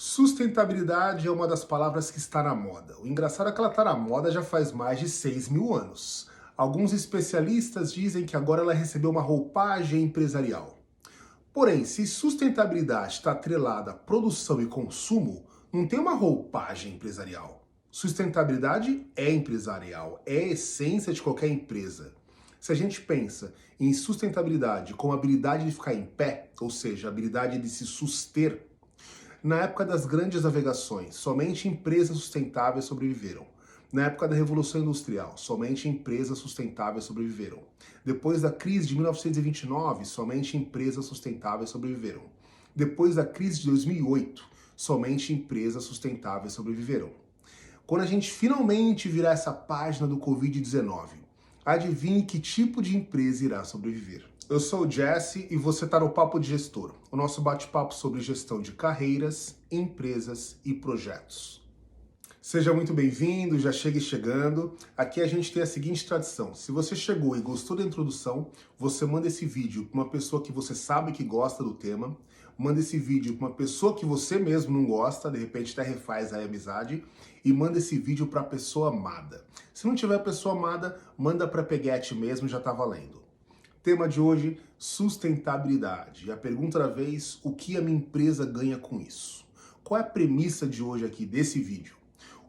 Sustentabilidade é uma das palavras que está na moda. O engraçado é que ela está na moda já faz mais de 6.000 anos. Alguns especialistas dizem que agora ela recebeu uma roupagem empresarial. Porém, se sustentabilidade está atrelada à produção e consumo, não tem uma roupagem empresarial. Sustentabilidade é empresarial, é a essência de qualquer empresa. Se a gente pensa em sustentabilidade como a habilidade de ficar em pé, ou seja, a habilidade de se suster, na época das grandes navegações, somente empresas sustentáveis sobreviveram. Na época da Revolução Industrial, somente empresas sustentáveis sobreviveram. Depois da crise de 1929, somente empresas sustentáveis sobreviveram. Depois da crise de 2008, somente empresas sustentáveis sobreviveram. Quando a gente finalmente virar essa página do Covid-19, adivinhe que tipo de empresa irá sobreviver. Eu sou o Jesse e você está no Papo de Gestor, o nosso bate-papo sobre gestão de carreiras, empresas e projetos. Seja muito bem-vindo, já chegue chegando. Aqui a gente tem a seguinte tradição: se você chegou e gostou da introdução, você manda esse vídeo para uma pessoa que você sabe que gosta do tema, manda esse vídeo para uma pessoa que você mesmo não gosta, de repente até refaz a amizade, e manda esse vídeo para a pessoa amada. Se não tiver pessoa amada, manda para peguete mesmo, já está valendo. Tema de hoje, sustentabilidade. E a pergunta da vez, o que a minha empresa ganha com isso? Qual é a premissa de hoje aqui desse vídeo?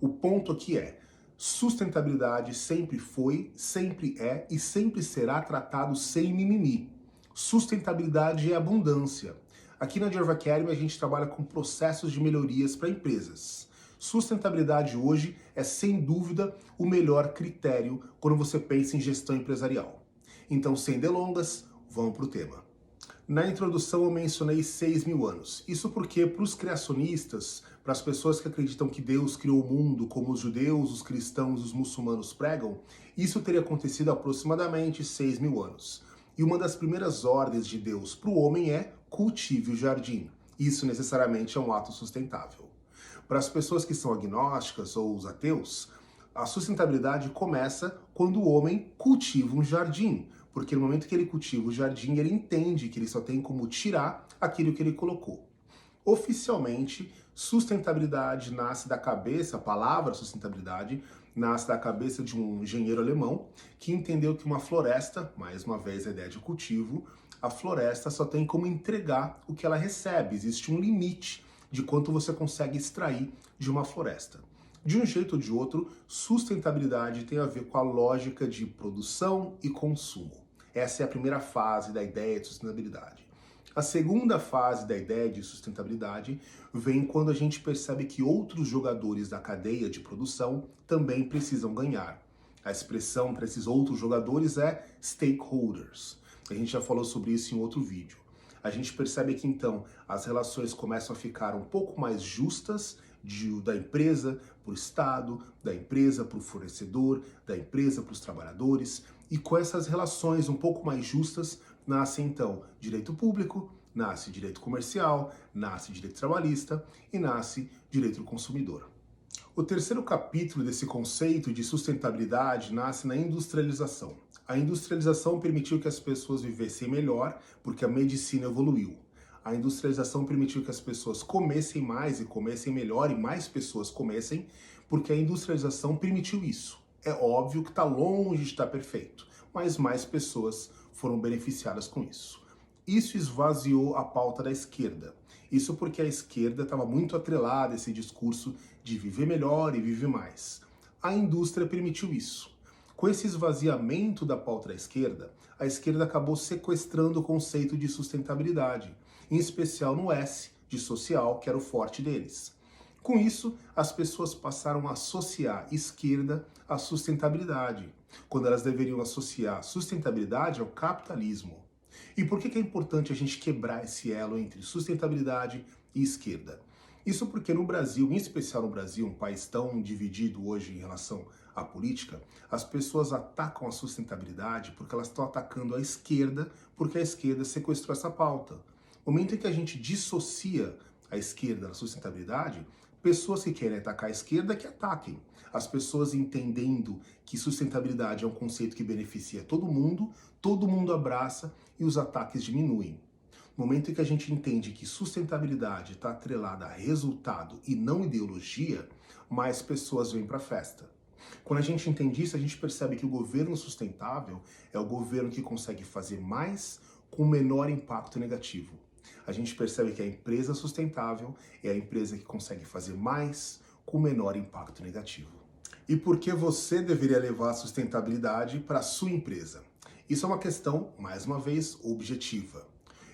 O ponto aqui é, sustentabilidade sempre foi, sempre é e sempre será tratado sem mimimi. Sustentabilidade é abundância. Aqui na Gerva Academy a gente trabalha com processos de melhorias para empresas. Sustentabilidade hoje é sem dúvida o melhor critério quando você pensa em gestão empresarial. Então, sem delongas, vamos para o tema. Na introdução eu mencionei 6.000 anos. Isso porque para os criacionistas, para as pessoas que acreditam que Deus criou o mundo como os judeus, os cristãos e os muçulmanos pregam, isso teria acontecido há aproximadamente 6.000 anos. E uma das primeiras ordens de Deus para o homem é cultive o jardim. Isso necessariamente é um ato sustentável. Para as pessoas que são agnósticas ou os ateus, a sustentabilidade começa quando o homem cultiva um jardim, porque no momento que ele cultiva o jardim, ele entende que ele só tem como tirar aquilo que ele colocou. Oficialmente, sustentabilidade nasce da cabeça, a palavra sustentabilidade nasce da cabeça de um engenheiro alemão que entendeu que uma floresta, mais uma vez a ideia de cultivo, a floresta só tem como entregar o que ela recebe, existe um limite de quanto você consegue extrair de uma floresta. De um jeito ou de outro, sustentabilidade tem a ver com a lógica de produção e consumo. Essa é a primeira fase da ideia de sustentabilidade. A segunda fase da ideia de sustentabilidade vem quando a gente percebe que outros jogadores da cadeia de produção também precisam ganhar. A expressão para esses outros jogadores é stakeholders. A gente já falou sobre isso em outro vídeo. A gente percebe que então as relações começam a ficar um pouco mais justas da empresa para o Estado, da empresa para o fornecedor, da empresa para os trabalhadores, e com essas relações um pouco mais justas nasce então direito público, nasce direito comercial, nasce direito trabalhista e nasce direito do consumidor. O terceiro capítulo desse conceito de sustentabilidade nasce na industrialização. A industrialização permitiu que as pessoas vivessem melhor porque a medicina evoluiu. A industrialização permitiu que as pessoas comessem mais e comessem melhor e mais pessoas comessem porque a industrialização permitiu isso. É óbvio que está longe de estar perfeito, mas mais pessoas foram beneficiadas com isso. Isso esvaziou a pauta da esquerda. Isso porque a esquerda estava muito atrelada a esse discurso de viver melhor e viver mais. A indústria permitiu isso. Com esse esvaziamento da pauta da esquerda, a esquerda acabou sequestrando o conceito de sustentabilidade, em especial no S de social, que era o forte deles. Com isso, as pessoas passaram a associar esquerda à sustentabilidade, quando elas deveriam associar sustentabilidade ao capitalismo. E por que é importante a gente quebrar esse elo entre sustentabilidade e esquerda? Isso porque no Brasil, em especial no Brasil, um país tão dividido hoje em relação à política, as pessoas atacam a sustentabilidade porque elas estão atacando a esquerda, porque a esquerda sequestrou essa pauta. No momento em que a gente dissocia a esquerda da sustentabilidade, pessoas que querem atacar a esquerda que ataquem. As pessoas entendendo que sustentabilidade é um conceito que beneficia todo mundo abraça e os ataques diminuem. No momento em que a gente entende que sustentabilidade está atrelada a resultado e não ideologia, mais pessoas vêm para a festa. Quando a gente entende isso, a gente percebe que o governo sustentável é o governo que consegue fazer mais com menor impacto negativo. A gente percebe que a empresa sustentável é a empresa que consegue fazer mais com menor impacto negativo. E por que você deveria levar a sustentabilidade para a sua empresa? Isso é uma questão, mais uma vez, objetiva.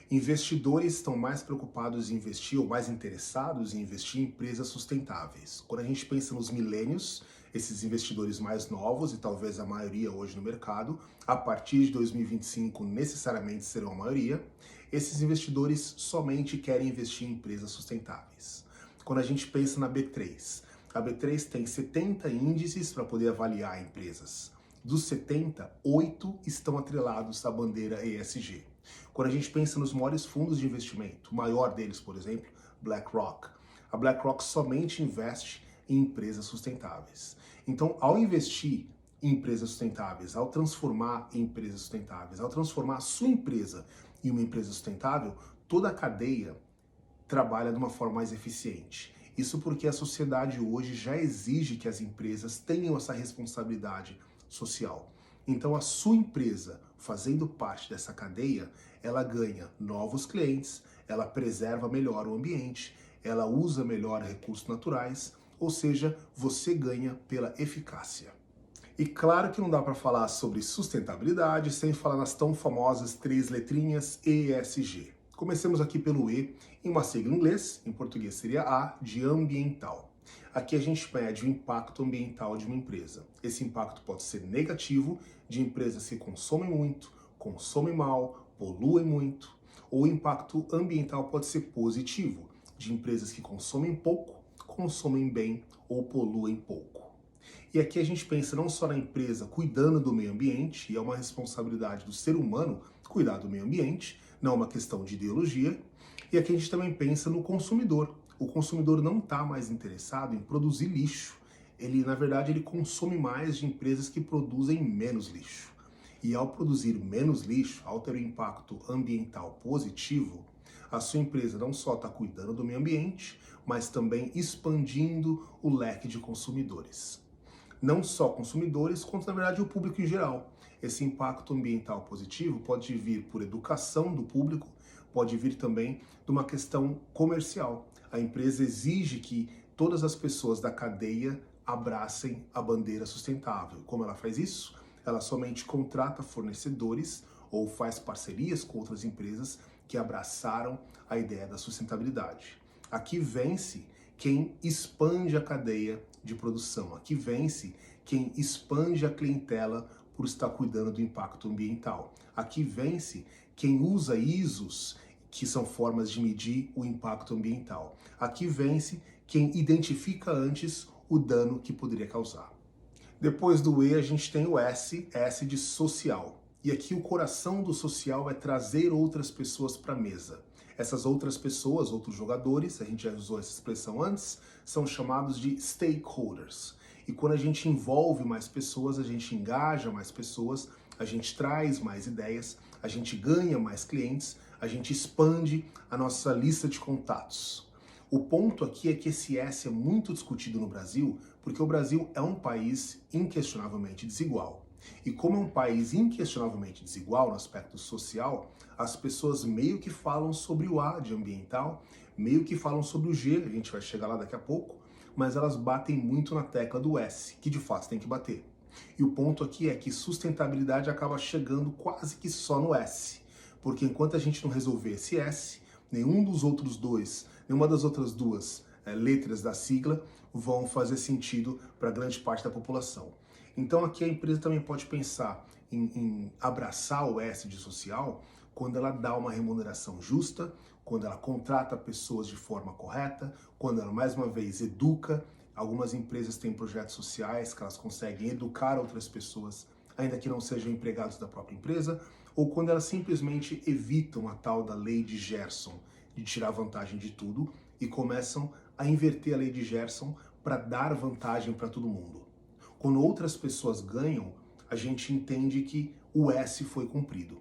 Investidores estão mais preocupados em investir ou mais interessados em investir em empresas sustentáveis. Quando a gente pensa nos milênios, esses investidores mais novos, e talvez a maioria hoje no mercado, a partir de 2025 necessariamente serão a maioria, esses investidores somente querem investir em empresas sustentáveis. Quando a gente pensa na B3, a B3 tem 70 índices para poder avaliar empresas. Dos 70, 8 estão atrelados à bandeira ESG. Quando a gente pensa nos maiores fundos de investimento, o maior deles, por exemplo, BlackRock, a BlackRock somente investe em empresas sustentáveis. Então, ao investir em empresas sustentáveis, ao transformar em empresas sustentáveis, ao transformar a sua empresa em uma empresa sustentável, toda a cadeia trabalha de uma forma mais eficiente. Isso porque a sociedade hoje já exige que as empresas tenham essa responsabilidade social. Então a sua empresa, fazendo parte dessa cadeia, ela ganha novos clientes, ela preserva melhor o ambiente, ela usa melhor recursos naturais, ou seja, você ganha pela eficácia. E claro que não dá para falar sobre sustentabilidade sem falar nas tão famosas 3 letrinhas ESG. Comecemos aqui pelo E, em uma sigla em inglês, em português seria A, de ambiental. Aqui a gente mede o impacto ambiental de uma empresa. Esse impacto pode ser negativo, de empresas que consomem muito, consomem mal, poluem muito, ou o impacto ambiental pode ser positivo, de empresas que consomem pouco, consomem bem ou poluem pouco. E aqui a gente pensa não só na empresa cuidando do meio ambiente, e é uma responsabilidade do ser humano cuidar do meio ambiente, não é uma questão de ideologia, e aqui a gente também pensa no consumidor. O consumidor não está mais interessado em produzir lixo, na verdade, ele consome mais de empresas que produzem menos lixo. E ao produzir menos lixo, ao ter um impacto ambiental positivo, a sua empresa não só está cuidando do meio ambiente, mas também expandindo o leque de consumidores. Não só consumidores, quanto na verdade o público em geral. Esse impacto ambiental positivo pode vir por educação do público, pode vir também de uma questão comercial. A empresa exige que todas as pessoas da cadeia abracem a bandeira sustentável. Como ela faz isso? Ela somente contrata fornecedores ou faz parcerias com outras empresas que abraçaram a ideia da sustentabilidade. Aqui vence quem expande a cadeia de produção. Aqui vence quem expande a clientela por estar cuidando do impacto ambiental. Aqui vence quem usa ISOs, que são formas de medir o impacto ambiental. Aqui vence quem identifica antes o dano que poderia causar. Depois do E, a gente tem o S, S de social. E aqui o coração do social é trazer outras pessoas para a mesa. Essas outras pessoas, outros jogadores, a gente já usou essa expressão antes, são chamados de stakeholders. E quando a gente envolve mais pessoas, a gente engaja mais pessoas, a gente traz mais ideias, a gente ganha mais clientes, a gente expande a nossa lista de contatos. O ponto aqui é que esse S é muito discutido no Brasil, porque o Brasil é um país inquestionavelmente desigual. E como é um país inquestionavelmente desigual no aspecto social, as pessoas meio que falam sobre o A de ambiental, meio que falam sobre o G, a gente vai chegar lá daqui a pouco, mas elas batem muito na tecla do S, que de fato tem que bater. E o ponto aqui é que sustentabilidade acaba chegando quase que só no S, porque enquanto a gente não resolver esse S, nenhuma das outras duas letras da sigla vão fazer sentido para grande parte da população. Então aqui a empresa também pode pensar em abraçar o S de social quando ela dá uma remuneração justa, quando ela contrata pessoas de forma correta, quando ela, mais uma vez, educa. Algumas empresas têm projetos sociais que elas conseguem educar outras pessoas, ainda que não sejam empregados da própria empresa, ou quando elas simplesmente evitam a tal da lei de Gerson, de tirar vantagem de tudo, e começam a inverter a lei de Gerson para dar vantagem para todo mundo. Quando outras pessoas ganham, a gente entende que o S foi cumprido.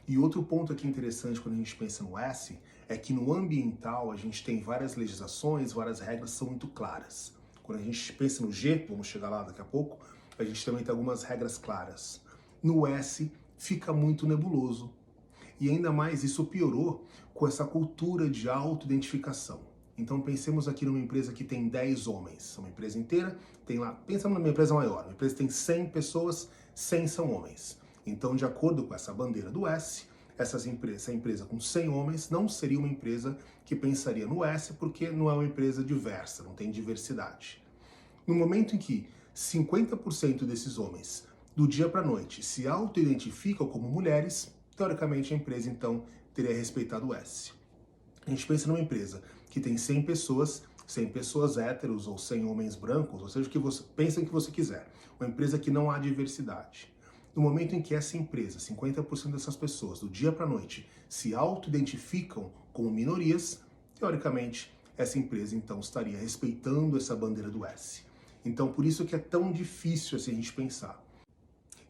E outro ponto aqui interessante quando a gente pensa no S é que no ambiental a gente tem várias legislações, várias regras são muito claras. Quando a gente pensa no G, vamos chegar lá daqui a pouco, a gente também tem algumas regras claras. No S fica muito nebuloso. E ainda mais isso piorou com essa cultura de autoidentificação. Então pensemos aqui numa empresa que tem 10 homens, uma empresa inteira, tem lá, pensa numa empresa maior, uma empresa que tem 100 pessoas, 100 são homens. Então, de acordo com essa bandeira do S, essa empresa com 100 homens não seria uma empresa que pensaria no S, porque não é uma empresa diversa, não tem diversidade. No momento em que 50% desses homens, do dia para a noite, se auto-identificam como mulheres, teoricamente a empresa então teria respeitado o S. A gente pensa numa empresa que tem 100 pessoas héteros ou 100 homens brancos, ou seja, o que você pensa em que você quiser. Uma empresa que não há diversidade. No momento em que essa empresa, 50% dessas pessoas, do dia para a noite, se auto-identificam como minorias, teoricamente, essa empresa então estaria respeitando essa bandeira do S. Então, por isso que é tão difícil assim a gente pensar.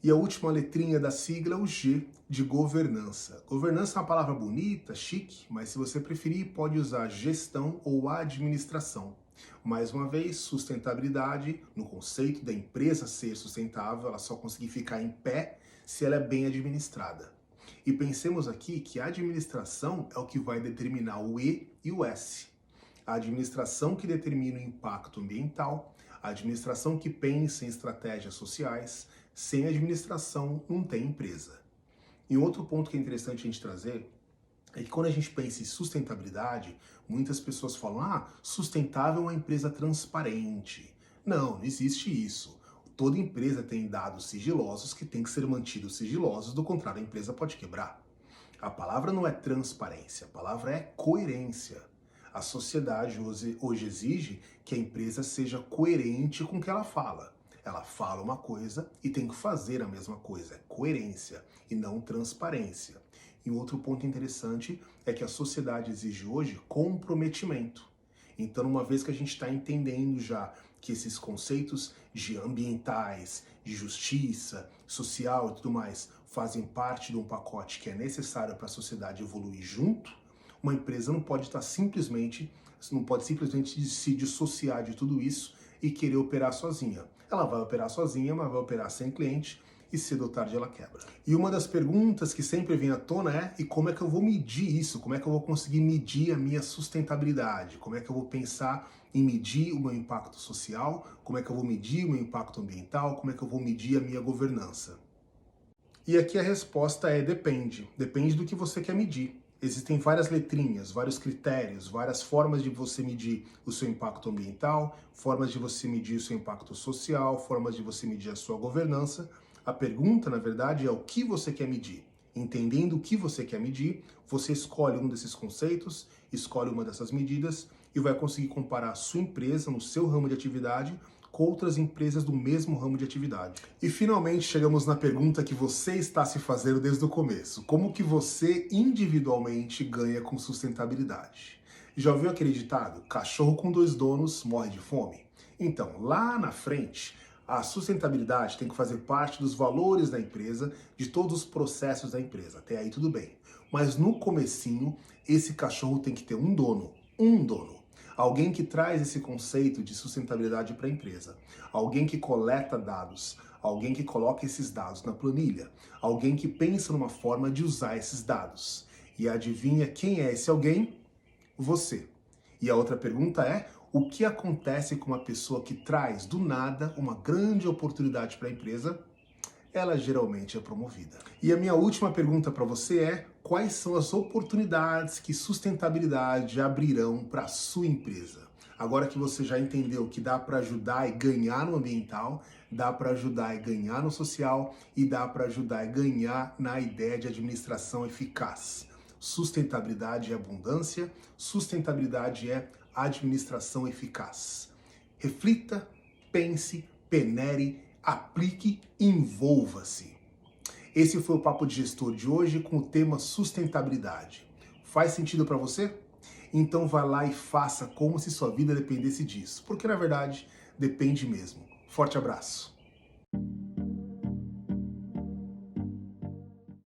E a última letrinha da sigla é o G, de governança. Governança é uma palavra bonita, chique, mas se você preferir, pode usar gestão ou administração. Mais uma vez, sustentabilidade, no conceito da empresa ser sustentável, ela só conseguir ficar em pé se ela é bem administrada. E pensemos aqui que a administração é o que vai determinar o E e o S. A administração que determina o impacto ambiental, a administração que pensa em estratégias sociais. Sem administração não tem empresa. E outro ponto que é interessante a gente trazer é que quando a gente pensa em sustentabilidade, muitas pessoas falam, sustentável é uma empresa transparente. Não, não existe isso. Toda empresa tem dados sigilosos que têm que ser mantidos sigilosos, do contrário a empresa pode quebrar. A palavra não é transparência, a palavra é coerência. A sociedade hoje exige que a empresa seja coerente com o que ela fala. Ela fala uma coisa e tem que fazer a mesma coisa. É coerência e não transparência. E um outro ponto interessante é que a sociedade exige hoje comprometimento. Então, uma vez que a gente está entendendo já que esses conceitos de ambientais, de justiça, social e tudo mais fazem parte de um pacote que é necessário para a sociedade evoluir junto, uma empresa não pode simplesmente se dissociar de tudo isso e querer operar sozinha. Ela vai operar sozinha, mas vai operar sem cliente e cedo ou tarde ela quebra. E uma das perguntas que sempre vem à tona é: e como é que eu vou medir isso? Como é que eu vou conseguir medir a minha sustentabilidade? Como é que eu vou pensar em medir o meu impacto social? Como é que eu vou medir o meu impacto ambiental? Como é que eu vou medir a minha governança? E aqui a resposta é depende. Depende do que você quer medir. Existem várias letrinhas, vários critérios, várias formas de você medir o seu impacto ambiental, formas de você medir o seu impacto social, formas de você medir a sua governança. A pergunta, na verdade, é o que você quer medir. Entendendo o que você quer medir, você escolhe um desses conceitos, escolhe uma dessas medidas e vai conseguir comparar a sua empresa no seu ramo de atividade com outras empresas do mesmo ramo de atividade. E finalmente chegamos na pergunta que você está se fazendo desde o começo. Como que você individualmente ganha com sustentabilidade? Já ouviu aquele ditado? Cachorro com 2 donos morre de fome? Então, lá na frente, a sustentabilidade tem que fazer parte dos valores da empresa, de todos os processos da empresa. Até aí tudo bem. Mas no comecinho, esse cachorro tem que ter um dono. Um dono. Alguém que traz esse conceito de sustentabilidade para a empresa. Alguém que coleta dados. Alguém que coloca esses dados na planilha. Alguém que pensa numa forma de usar esses dados. E adivinha quem é esse alguém? Você. E a outra pergunta é: o que acontece com uma pessoa que traz do nada uma grande oportunidade para a empresa? Ela geralmente é promovida. E a minha última pergunta para você é: quais são as oportunidades que sustentabilidade abrirão para a sua empresa? Agora que você já entendeu que dá para ajudar e ganhar no ambiental, dá para ajudar e ganhar no social e dá para ajudar e ganhar na ideia de administração eficaz. Sustentabilidade é abundância, sustentabilidade é administração eficaz. Reflita, pense, penere, aplique e envolva-se. Esse foi o Papo de Gestor de hoje com o tema sustentabilidade. Faz sentido para você? Então vá lá e faça como se sua vida dependesse disso, porque na verdade depende mesmo. Forte abraço!